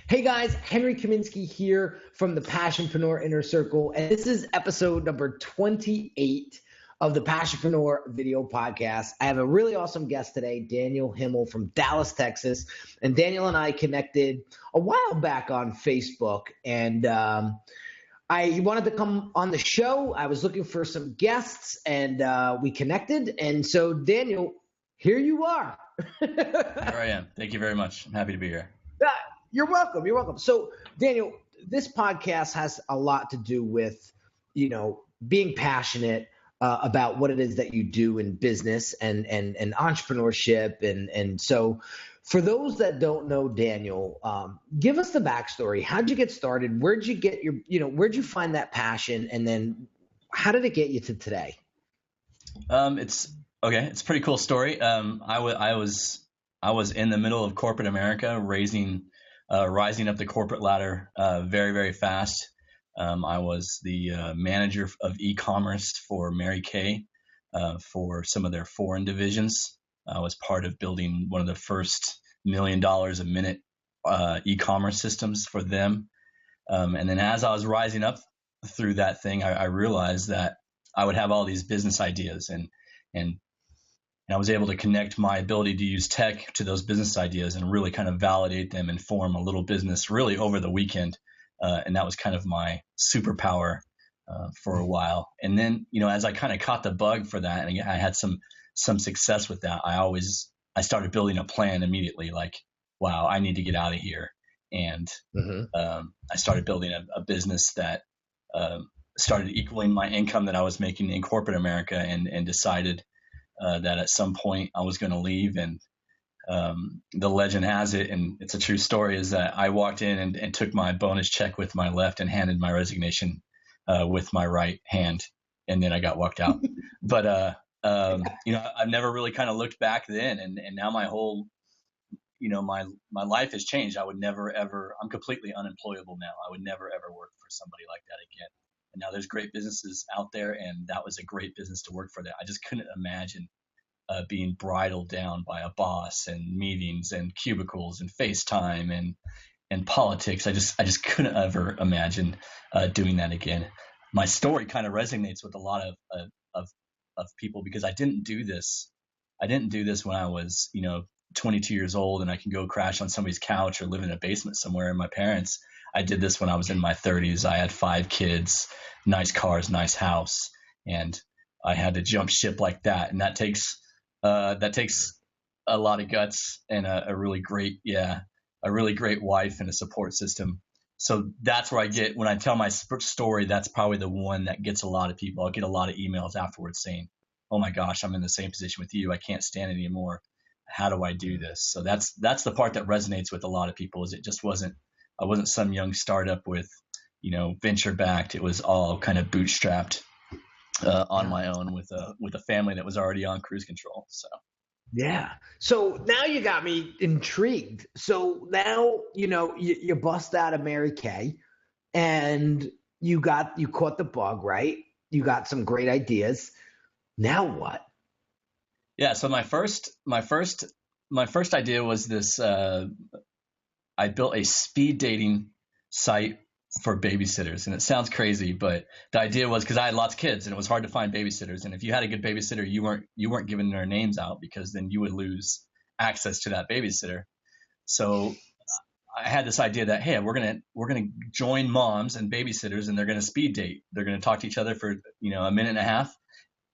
Hey guys, Henry Kaminski here from the Passionpreneur Inner Circle, and this is episode number 28 of the Passionpreneur video podcast. I have a really awesome guest today, Daniel Himmel from Dallas, Texas, and Daniel and I connected a while back on Facebook, and I wanted to come on the show. I was looking for some guests, and we connected, and so Daniel, here you are. Here I am. Thank you very much. I'm happy to be here. You're welcome. You're welcome. So, Daniel, this podcast has a lot to do with, being passionate about what it is that you do in business and entrepreneurship. And so for those that don't know Daniel, give us the backstory. How'd you get started? Where'd you get where'd you find that passion? And then how did it get you to today? It's a pretty cool story. I was in the middle of corporate America, rising up the corporate ladder very, very fast. I was the manager of e-commerce for Mary Kay for some of their foreign divisions. I was part of building one of the first $1 million a minute e-commerce systems for them. And then as I was rising up through that thing, I realized that I would have all these business ideas and I was able to connect my ability to use tech to those business ideas and really kind of validate them and form a little business really over the weekend. And that was kind of my superpower for a while. And then, as I kind of caught the bug for that and I had some success with that, I started building a plan immediately, like, wow, I need to get out of here. And I started building a business that started equaling my income that I was making in corporate America and decided that at some point I was going to leave. And the legend has it, and it's a true story, is that I walked in and took my bonus check with my left and handed my resignation with my right hand. And then I got walked out. But, I've never really kind of looked back then. And now my whole, my life has changed. I would never, ever, I'm completely unemployable now. I would never, ever work for somebody like that again. Now there's great businesses out there, and that was a great business to work for. That I just couldn't imagine being bridled down by a boss and meetings and cubicles and FaceTime and politics. I just couldn't ever imagine doing that again. My story kind of resonates with a lot of people because I didn't do this. I didn't do this when I was 22 years old and I can go crash on somebody's couch or live in a basement somewhere. And my parents. I did this when I was in my 30s. I had 5 kids, nice cars, nice house, and I had to jump ship like that. And that takes a lot of guts and a really great wife and a support system. So that's where when I tell my story, that's probably the one that gets a lot of people. I'll get a lot of emails afterwards saying, "Oh my gosh, I'm in the same position with you. I can't stand it anymore. How do I do this?" So that's the part that resonates with a lot of people. Is it just I wasn't some young startup with, venture backed. It was all kind of bootstrapped on my own with a family that was already on cruise control. So. Yeah. So now you got me intrigued. So now, you bust out of Mary Kay and you caught the bug, right? You got some great ideas. Now what? Yeah. So my first idea was this, I built a speed dating site for babysitters, and it sounds crazy, but the idea was because I had lots of kids and it was hard to find babysitters. And if you had a good babysitter, you weren't giving their names out because then you would lose access to that babysitter. So I had this idea that, hey, we're gonna join moms and babysitters, and they're gonna speed date. They're gonna talk to each other for a minute and a half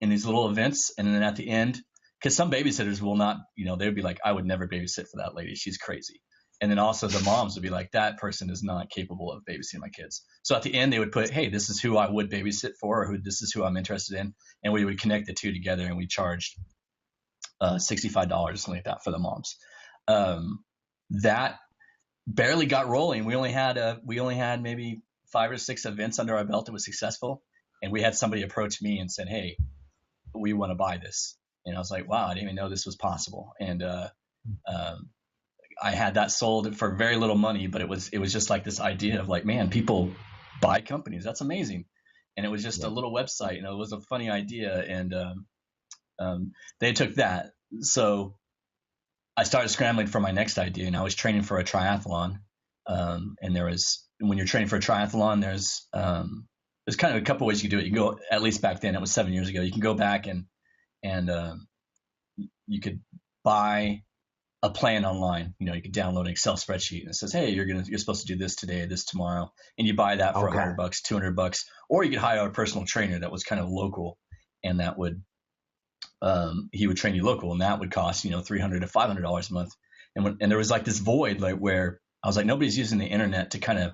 in these little events, and then at the end, because some babysitters will not, they would be like, I would never babysit for that lady. She's crazy. And then also the moms would be like, that person is not capable of babysitting my kids. So at the end, they would put, hey, this is who I would babysit for, or this is who I'm interested in. And we would connect the two together, and we charged $65, something like that, for the moms. That barely got rolling. We only had maybe 5 or 6 events under our belt that was successful. And we had somebody approach me and said, hey, we want to buy this. And I was like, wow, I didn't even know this was possible. And I had that sold for very little money, but it was just like this idea of like, man, people buy companies. That's amazing. And it was just a little website, and it was a funny idea. And they took that. So I started scrambling for my next idea, and I was training for a triathlon. And when you're training for a triathlon, there's kind of a couple ways you can do it. You can go, at least back then, it was 7 years ago. You can go back and you could buy a plan online. You could download an Excel spreadsheet and it says, hey, you're supposed to do this today, this tomorrow, and you buy that for $100, $200, or you could hire a personal trainer that was kind of local, and that would he would train you local, and that would cost $300 to $500 a month. And there was like this void, like where I was like, nobody's using the internet to kind of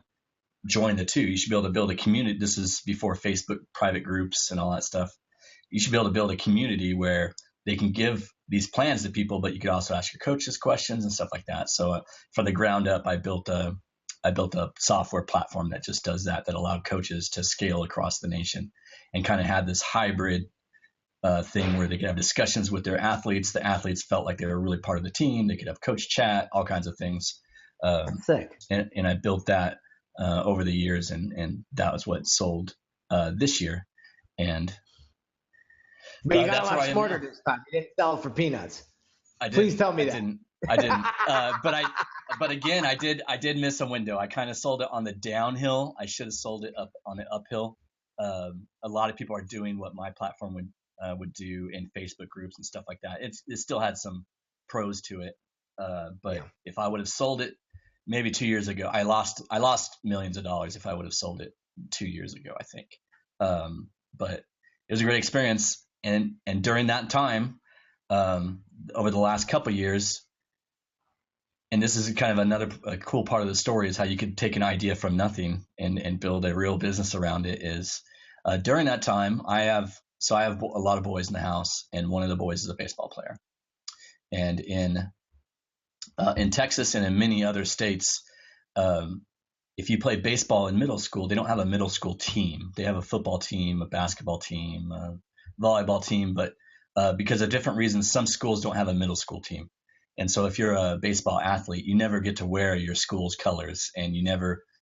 join the two. You should be able to build a community. This is before Facebook private groups and all that stuff. You should be able to build a community where they can give these plans to people, but you could also ask your coaches questions and stuff like that. So from the ground up, I built a software platform that just does that allowed coaches to scale across the nation, and kind of had this hybrid thing where they could have discussions with their athletes. The athletes felt like they were really part of the team. They could have coach chat, all kinds of things. That's sick. And I built that over the years, and that was what sold this year. But you got a lot smarter this time. You didn't sell it for peanuts. Please tell me that. I didn't. But again, I did miss a window. I kind of sold it on the downhill. I should have sold it up on the uphill. A lot of people are doing what my platform would do in Facebook groups and stuff like that. It still had some pros to it. But if I would have sold it maybe 2 years ago, I lost millions of dollars if I would have sold it 2 years ago, I think. But it was a great experience. And during that time, over the last couple of years, and this is kind of a cool part of the story, is how you could take an idea from nothing and build a real business around it. Is during that time, I have a lot of boys in the house, and one of the boys is a baseball player. And in Texas and in many other states, if you play baseball in middle school, they don't have a middle school team. They have a football team, a basketball team, volleyball team, but because of different reasons, some schools don't have a middle school team. And so if you're a baseball athlete, you never get to wear your school's colors, and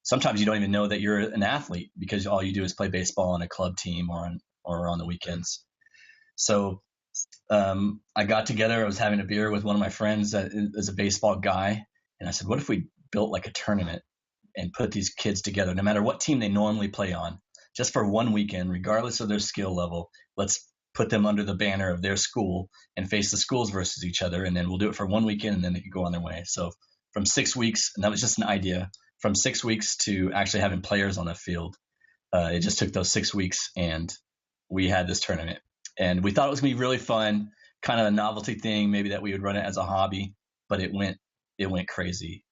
sometimes you don't even know that you're an athlete, because all you do is play baseball on a club team or on the weekends. So I got together, I was having a beer with one of my friends that is a baseball guy, and I said, what if we built like a tournament and put these kids together, no matter what team they normally play on, just for one weekend, regardless of their skill level, let's put them under the banner of their school and face the schools versus each other. And then we'll do it for one weekend, and then they could go on their way. So from 6 weeks, and that was just an idea, from 6 weeks to actually having players on the field, it just took those 6 weeks, and we had this tournament. And we thought it was going to be really fun, kind of a novelty thing, maybe that we would run it as a hobby, but it went crazy.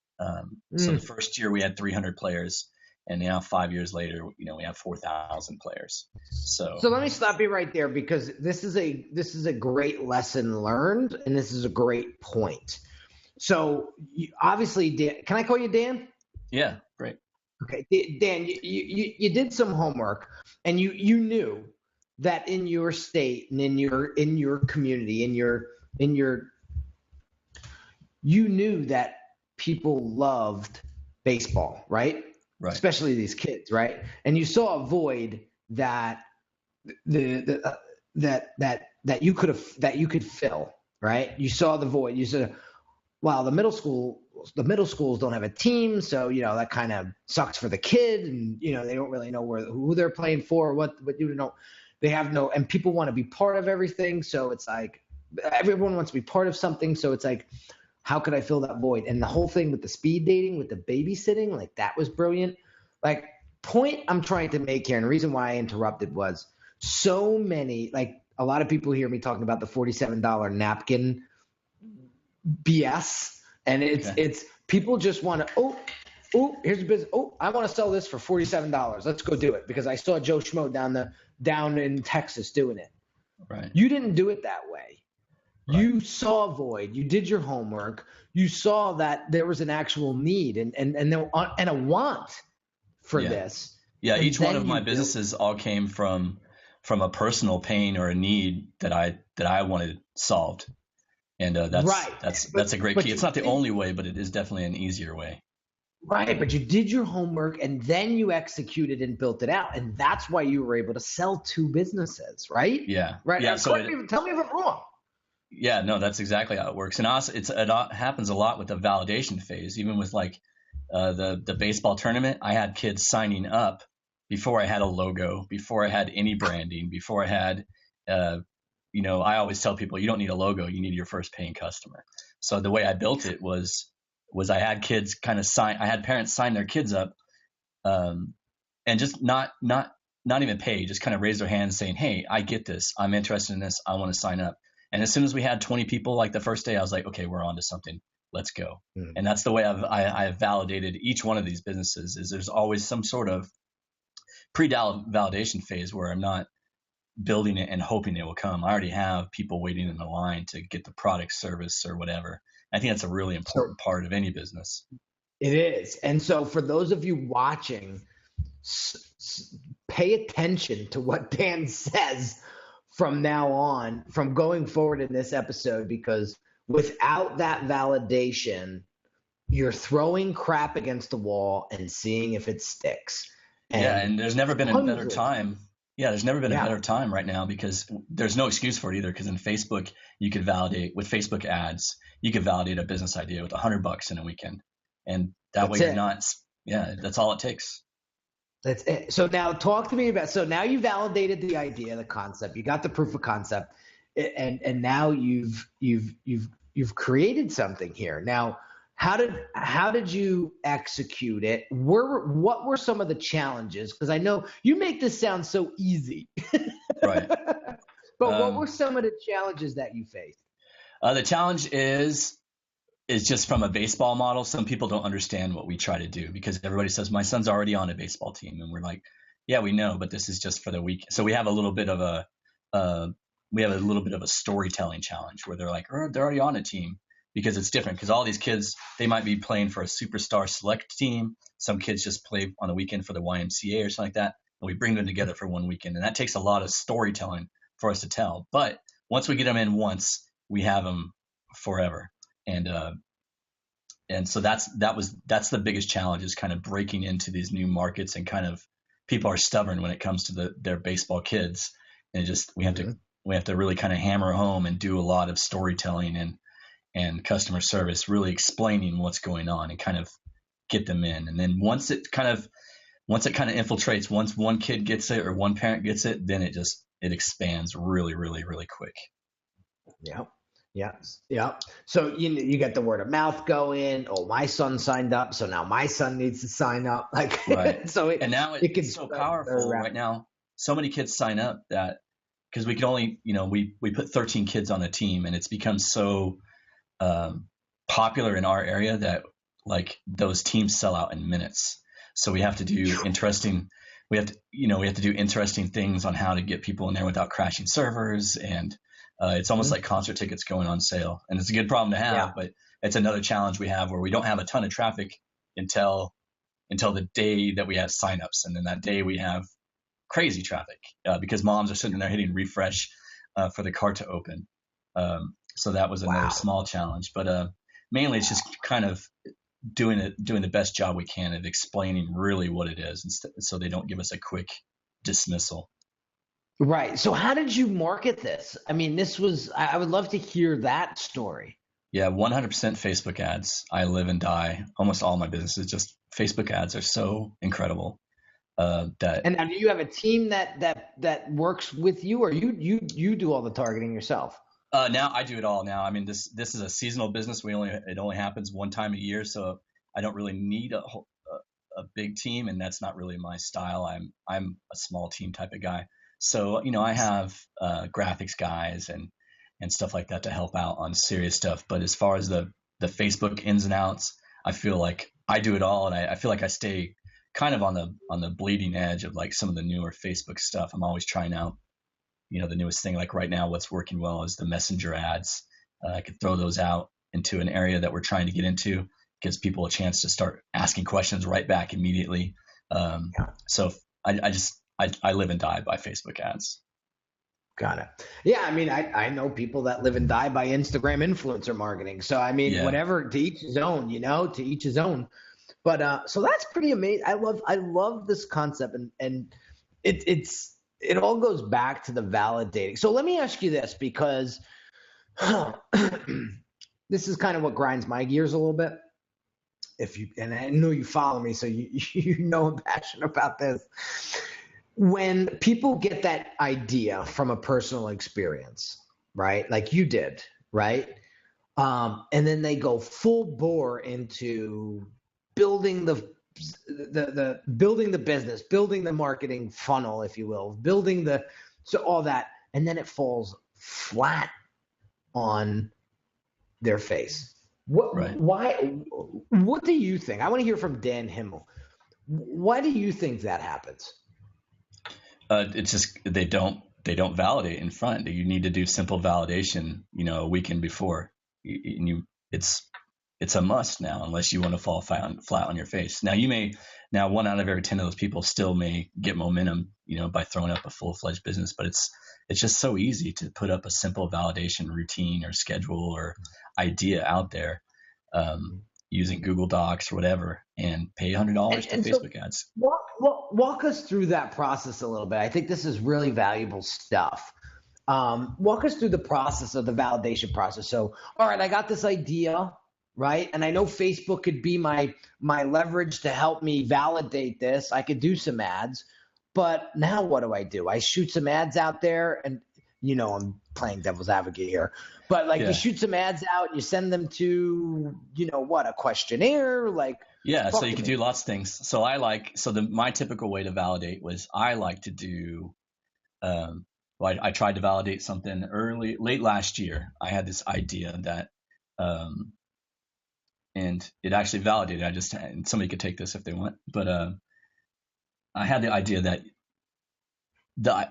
So the first year we had 300 players. And now 5 years later, we have 4,000 players. So let me stop you right there, because this is a great lesson learned, and this is a great point. So obviously, Dan, can I call you Dan? Yeah, great. Okay, Dan, you did some homework, and you knew that in your state and in your community, you knew that people loved baseball, right? Right. Especially these kids, right? And you saw a void that that you could fill, right? You saw the void. You said, "Wow, the middle schools don't have a team, so that kind of sucks for the kid, and they don't really know who they're playing for, what they have no, and people want to be part of everything, so it's like everyone wants to be part of something, so it's like, how could I fill that void?" And the whole thing with the speed dating, with the babysitting, like that was brilliant. Like, point I'm trying to make here, and the reason why I interrupted was so many, like a lot of people hear me talking about the $47 napkin BS. And it's people just want to, here's a business. I want to sell this for $47. Let's go do it because I saw Joe Schmo down in Texas doing it. Right. You didn't do it that way. Right. You saw a void. You did your homework. You saw that there was an actual need and a want for this. Yeah. Each one of my businesses all came from a personal pain or a need that I wanted solved. And that's a great key. It's not the only way, but it is definitely an easier way. Right, but you did your homework and then you executed and built it out, and that's why you were able to sell 2 businesses, right? Yeah, right. Yeah. So tell me if I'm wrong. Yeah, no, that's exactly how it works. And also, it happens a lot with the validation phase, even with like the baseball tournament, I had kids signing up before I had a logo, before I had any branding, before I had, I always tell people you don't need a logo, you need your first paying customer. So the way I built it was I had kids I had parents sign their kids up, and just not even pay, just kind of raise their hands saying, hey, I get this, I'm interested in this, I want to sign up. And as soon as we had 20 people, like the first day, I was like, okay, we're on to something. Let's go. And that's the way I've validated each one of these businesses. Is there's always some sort of pre-validation phase where I'm not building it and hoping it will come. I already have people waiting in the line to get the product, service, or whatever. I think that's a really important part of any business. It is. And so for those of you watching, pay attention to what Dan says from now on, from going forward in this episode, because without that validation, you're throwing crap against the wall and seeing if it sticks. And there's never been a better time. Yeah, there's never been a better time right now, because there's no excuse for it either. Because in Facebook, you could validate with Facebook ads, you could validate a business idea with $100 in a weekend. And that way you're not, that's all it takes. That's it. So now talk to me about, so now you validated the idea, the concept, you got the proof of concept, and now you've created something here. Now, how did you execute it? What were some of the challenges? Because I know you make this sound so easy. Right. But what were some of the challenges that you faced? The challenge is just from a baseball model. Some people don't understand what we try to do, because everybody says, my son's already on a baseball team. And we're like, yeah, we know, but this is just for the week. So we have a little bit of a storytelling challenge where they're like, they're already on a team, because it's different. Because all these kids, they might be playing for a superstar select team. Some kids just play on the weekend for the YMCA or something like that. And we bring them together for one weekend. And that takes a lot of storytelling for us to tell. But once we get them in once, we have them forever. And so that's the biggest challenge, is kind of breaking into these new markets, and kind of people are stubborn when it comes to their baseball kids. And we have to really kind of hammer home and do a lot of storytelling and customer service, really explaining what's going on and kind of get them in. And then once it kind of infiltrates, once one kid gets it or one parent gets it, then it expands really, really, really quick. Yeah. Yeah. So you get the word of mouth going. Oh, my son signed up, so now my son needs to sign up. Like, right. So it's so powerful right now. So many kids sign up that, because we can only, we put 13 kids on a team, and it's become so popular in our area that like those teams sell out in minutes. So we have to do interesting things on how to get people in there without crashing servers, and it's almost like concert tickets going on sale. And it's a good problem to have, but it's another challenge we have, where we don't have a ton of traffic until the day that we have signups. And then that day we have crazy traffic, because moms are sitting there hitting refresh for the cart to open. So that was another small challenge, but mainly it's just kind of doing the best job we can of explaining really what it is, so they don't give us a quick dismissal. Right. So how did you market this? I mean, I would love to hear that story. Yeah, 100% Facebook ads. I live and die. Almost all my businesses, just Facebook ads are so incredible. And now, do you have a team that works with you, or you do all the targeting yourself? Now I do it all now. I mean, this is a seasonal business. It only happens one time a year, so I don't really need a big team, and that's not really my style. I'm a small team type of guy. So, I have graphics guys and stuff like that to help out on serious stuff. But as far as the Facebook ins and outs, I feel like I do it all, and I feel like I stay kind of on the bleeding edge of like some of the newer Facebook stuff. I'm always trying out, the newest thing. Like right now, what's working well is the messenger ads. I could throw those out into an area that we're trying to get into, gives people a chance to start asking questions right back immediately. So I live and die by Facebook ads. Got it. Yeah, I mean, I know people that live and die by Instagram influencer marketing. So I mean, whatever, to each his own, to each his own. But so that's pretty amazing. I love this concept, and it all goes back to the validating. So let me ask you this, because this is kind of what grinds my gears a little bit. and I know you follow me, so you know I'm passionate about this. When people get that idea from a personal experience, right? Like you did, right? And then they go full bore into building the building the business, building the marketing funnel, if you will, so all that, and then it falls flat on their face. Right. What do you think? I want to hear from Dan Himmel. Why do you think that happens? It's just they don't validate in front. You need to do simple validation, a weekend before. It's a must now, unless you want to fall flat on your face. Now 1 out of every 10 of those people still may get momentum, by throwing up a full-fledged business, but it's just so easy to put up a simple validation routine or schedule or idea out there, using Google Docs or whatever, and pay $100 to Facebook ads. Walk us through that process a little bit. I think this is really valuable stuff. Walk us through the process of the validation process. So, all right, I got this idea, right? And I know Facebook could be my leverage to help me validate this. I could do some ads, but now what do? I shoot some ads out there, and I'm playing devil's advocate here, but you shoot some ads out and you send them to, a questionnaire, so you can do lots of things. So my typical way to validate was I like to do, I tried to validate something late last year. I had this idea that, and it actually validated. And somebody could take this if they want, but I had the idea that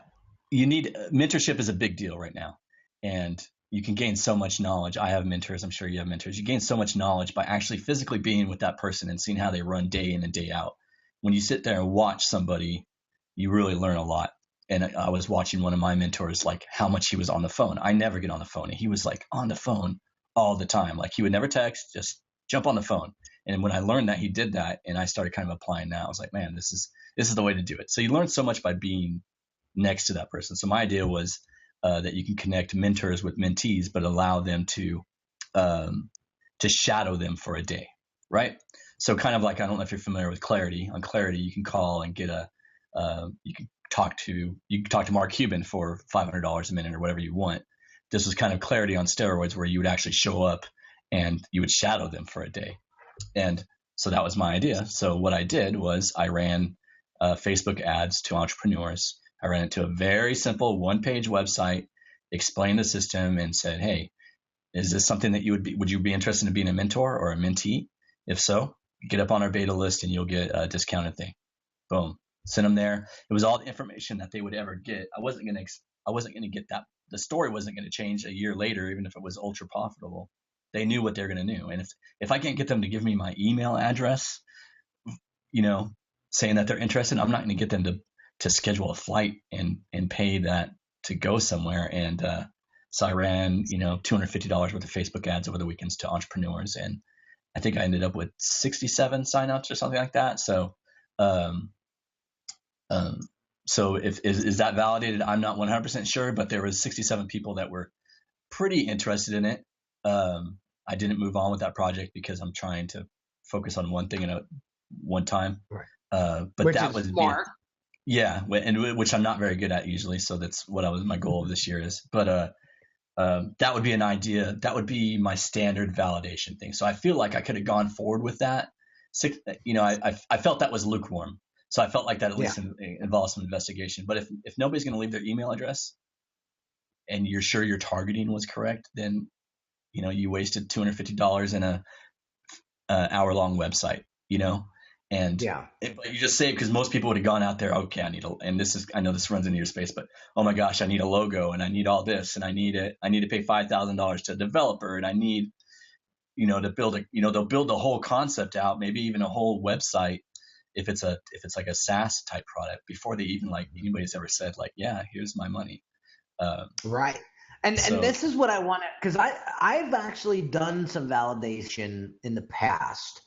mentorship is a big deal right now, and you can gain so much knowledge. I have mentors. I'm sure you have mentors. You gain so much knowledge by actually physically being with that person and seeing how they run day in and day out. When you sit there and watch somebody, you really learn a lot. And I was watching one of my mentors, how much he was on the phone. I never get on the phone. And he was on the phone all the time. He would never text, just jump on the phone. And when I learned that he did that, and I started kind of applying that, I was like, man, this is the way to do it. So you learn so much by being next to that person. So my idea was that you can connect mentors with mentees, but allow them to shadow them for a day, right? So kind of I don't know if you're familiar with Clarity. On Clarity, you can call and get you can talk to Mark Cuban for $500 a minute or whatever you want. This was kind of Clarity on steroids, where you would actually show up and you would shadow them for a day. And so that was my idea. So what I did was I ran Facebook ads to entrepreneurs. I ran it to a very simple 1-page website, explained the system, and said, hey, is this something that would you be interested in being a mentor or a mentee? If so, get up on our beta list and you'll get a discounted thing. Boom. Send them there. It was all the information that they would ever get. I wasn't going to get that. The story wasn't going to change a year later, even if it was ultra profitable. They knew what they're going to do. And if I can't get them to give me my email address, saying that they're interested, I'm not going to get them to schedule a flight and pay that to go somewhere. And so I ran, $250 worth of Facebook ads over the weekends to entrepreneurs. And I think I ended up with 67 signups or something like that. So, so is that validated? I'm not 100% sure, but there was 67 people that were pretty interested in it. I didn't move on with that project because I'm trying to focus on one thing at one time. Right. But which that is was smart. Yeah, and which I'm not very good at usually. So that's what my goal of this year is. But that would be an idea. That would be my standard validation thing. So I feel like I could have gone forward with that. I felt that was lukewarm. So I felt like that at least involves some investigation. But if nobody's going to leave their email address and you're sure your targeting was correct, then you wasted $250 in a hour-long website, and but you just say it because most people would have gone out there, okay, I know this runs into your space, but oh my gosh, I need a logo and I need all this and I need to pay $5,000 to a developer and I need, to build they'll build the whole concept out, maybe even a whole website if it's like a SaaS type product before they even anybody's ever said yeah, here's my money. Right. And this is what I want to, because I've actually done some validation in the past,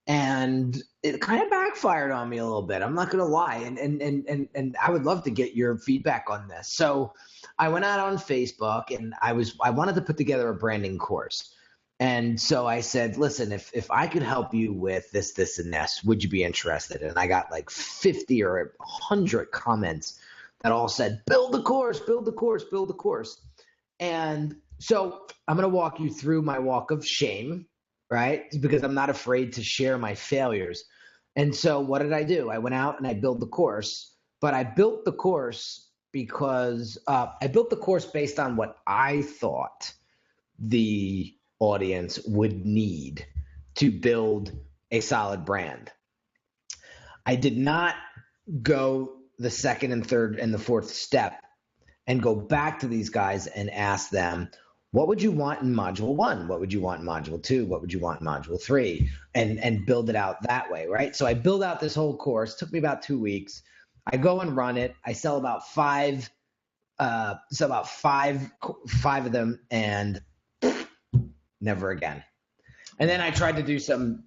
and it kind of backfired on me a little bit. I'm not going to lie, and I would love to get your feedback on this. So I went out on Facebook, and I wanted to put together a branding course, And so I said, listen, if I could help you with this, and this, would you be interested? And I got like 50 or 100 comments that all said, build the course, build the course, build the course. And so I'm going to walk you through my walk of shame, right? Because I'm not afraid to share my failures. And so what did I do? I went out and I built the course, but I built the course because I built the course based on what I thought the audience would need to build a solid brand. I did not go the second and third and the fourth step and go back to these guys and ask them, what would you want in module 1? What would you want in module 2? What would you want in module 3? And build it out that way, right? So I build out this whole course. It took me about 2 weeks. I go and run it. I sell about five of them, and never again. And then I tried to do some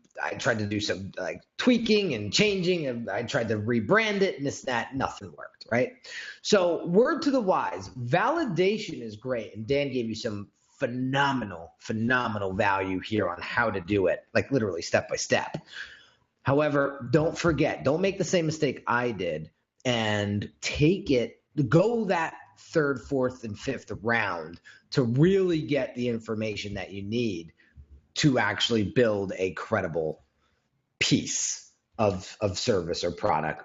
like tweaking and changing, and I tried to rebrand it and this, that, nothing worked, right? So word to the wise, validation is great. And Dan gave you some phenomenal value here on how to do it, like literally step by step. However, don't forget, don't make the same mistake I did and go that third, fourth, and fifth round to really get the information that you need to actually build a credible piece of service or product.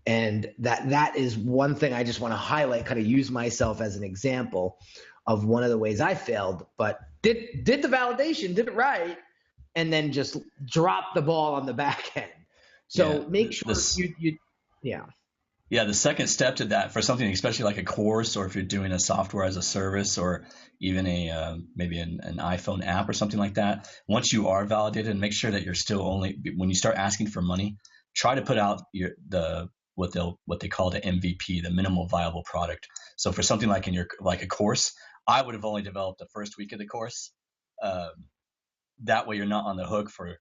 And that is one thing I just want to highlight, kind of use myself as an example of one of the ways I failed, but did the validation, did it right, and then just drop the ball on the back end. So make sure Yeah, the second step to that for something, especially like a course, or if you're doing a software as a service, or even maybe an iPhone app or something like that, once you are validated, make sure that you're still when you start asking for money, try to put out what they call the MVP, the minimal viable product. So for something like like a course, I would have only developed the first week of the course. That way you're not on the hook for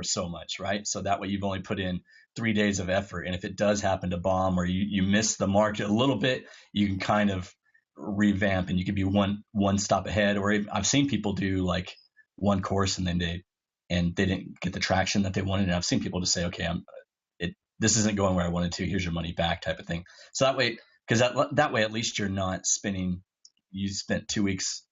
so much, right? So that way you've only put in 3 days of effort. And if it does happen to bomb, or you miss the market a little bit, you can kind of revamp and you could be one stop ahead. Or I've seen people do like one course and then they didn't get the traction that they wanted. And I've seen people just say, okay, this isn't going where I wanted to, here's your money back type of thing. So that way, because that way, at least you're not you spent 2 weeks,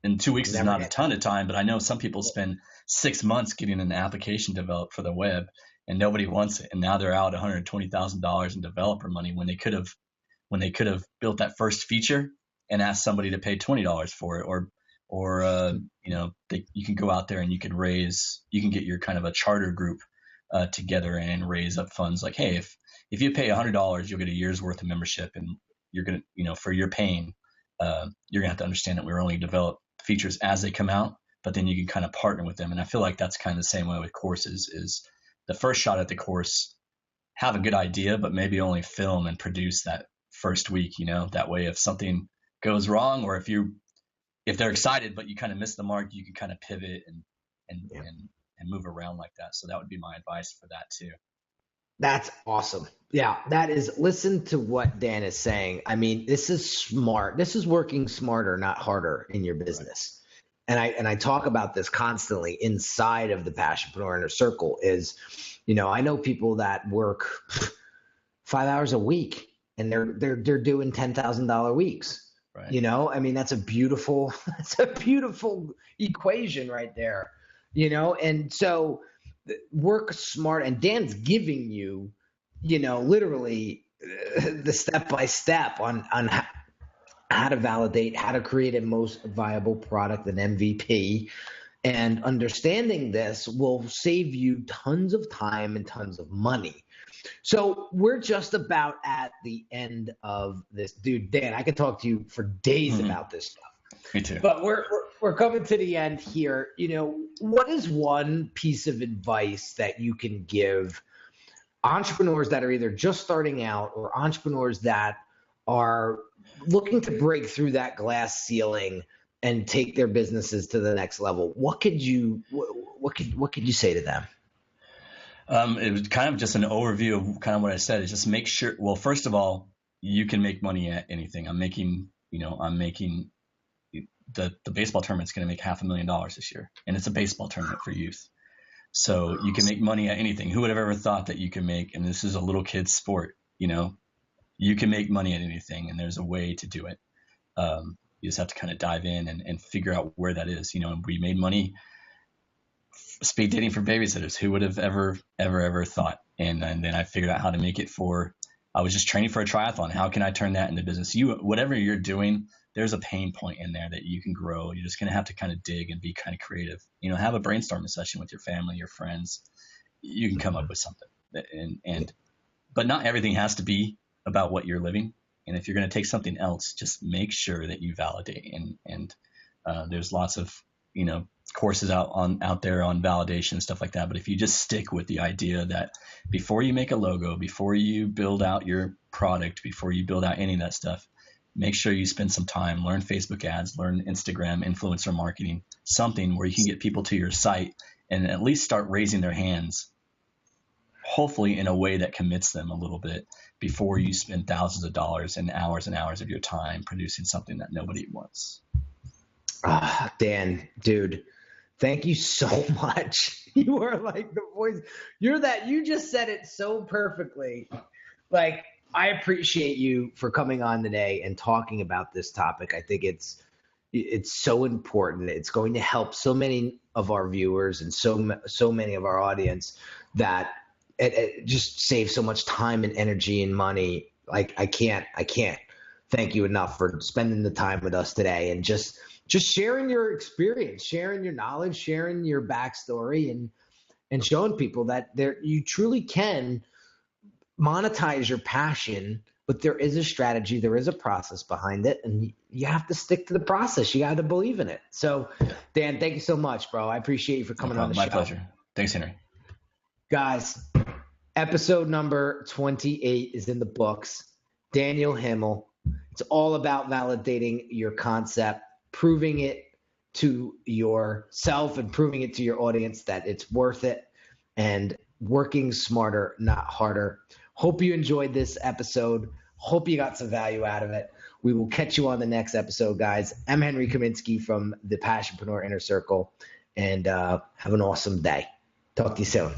and 2 weeks is not a ton of time, but I know some people spend 6 months getting an application developed for the web and nobody wants it. And now they're out $120,000 in developer money when they could have built that first feature and asked somebody to pay $20 for it, or you can go out there and you can get your kind of a charter group together and raise up funds. Like, hey, if you pay $100, you'll get a year's worth of membership, and you're going to, for your paying, you're gonna have to understand that we're only develop features as they come out, but then you can kind of partner with them. And I feel like that's kind of the same way with courses. Is the first shot at the course, have a good idea, but maybe only film and produce that first week. That way, if something goes wrong, or if they're excited but you kind of miss the mark, you can kind of pivot and move around like that. So that would be my advice for that too. That's awesome. Yeah, listen to what Dan is saying. I mean, this is smart. This is working smarter, not harder in your business. Right. And I talk about this constantly inside of the Passionpreneur Inner Circle is, I know people that work 5 hours a week and they're doing $10,000 weeks. Right. I mean, that's a beautiful equation right there, and so work smart. And Dan's giving you, literally the step-by-step on how to validate, how to create a most viable product, an MVP. And understanding this will save you tons of time and tons of money. So we're just about at the end of this. Dude, Dan, I could talk to you for days about this stuff. Me too. But we're coming to the end here. What is one piece of advice that you can give entrepreneurs that are either just starting out or entrepreneurs that are looking to break through that glass ceiling and take their businesses to the next level? What could you say to them? It was kind of just an overview of kind of what I said. Is just make sure. Well, first of all, you can make money at anything. I'm making the baseball tournament's going to make $500,000 this year, and it's a baseball tournament for youth. So you can make money at anything. Who would have ever thought that you can make, and this is a little kid's sport, you can make money at anything, and there's a way to do it. You just have to kind of dive in and figure out where that is. We made money speed dating for babysitters. Who would have ever thought? And then I figured out how to make it I was just training for a triathlon. How can I turn that into business? Whatever you're doing, there's a pain point in there that you can grow. You're just going to have to kind of dig and be kind of creative. Have a brainstorming session with your family, your friends. You can come up with something. But not everything has to be about what you're living. And if you're going to take something else, just make sure that you validate. And there's lots of courses out there on validation and stuff like that. But if you just stick with the idea that before you make a logo, before you build out your product, before you build out any of that stuff, make sure you spend some time, learn Facebook ads, learn Instagram, influencer marketing, something where you can get people to your site and at least start raising their hands, hopefully in a way that commits them a little bit before you spend thousands of dollars and hours of your time producing something that nobody wants. Dan, dude, thank you so much. You are like the voice. You just said it so perfectly. Like, I appreciate you for coming on today and talking about this topic. I think it's so important. It's going to help so many of our viewers and so many of our audience that it just saves so much time and energy and money. Like, I can't thank you enough for spending the time with us today and just sharing your experience, sharing your knowledge, sharing your backstory, and showing people that you truly can monetize your passion, but there is a strategy, there is a process behind it, and you have to stick to the process. You got to believe in it. So, Dan, thank you so much, bro. I appreciate you for coming on the show. My pleasure. Thanks, Henry. Guys, episode number 28 is in the books. Daniel Himmel. It's all about validating your concept, proving it to yourself and proving it to your audience that it's worth it, and working smarter, not harder. Hope you enjoyed this episode. Hope you got some value out of it. We will catch you on the next episode, guys. I'm Henry Kaminski from the Passionpreneur Inner Circle, and have an awesome day. Talk to you soon.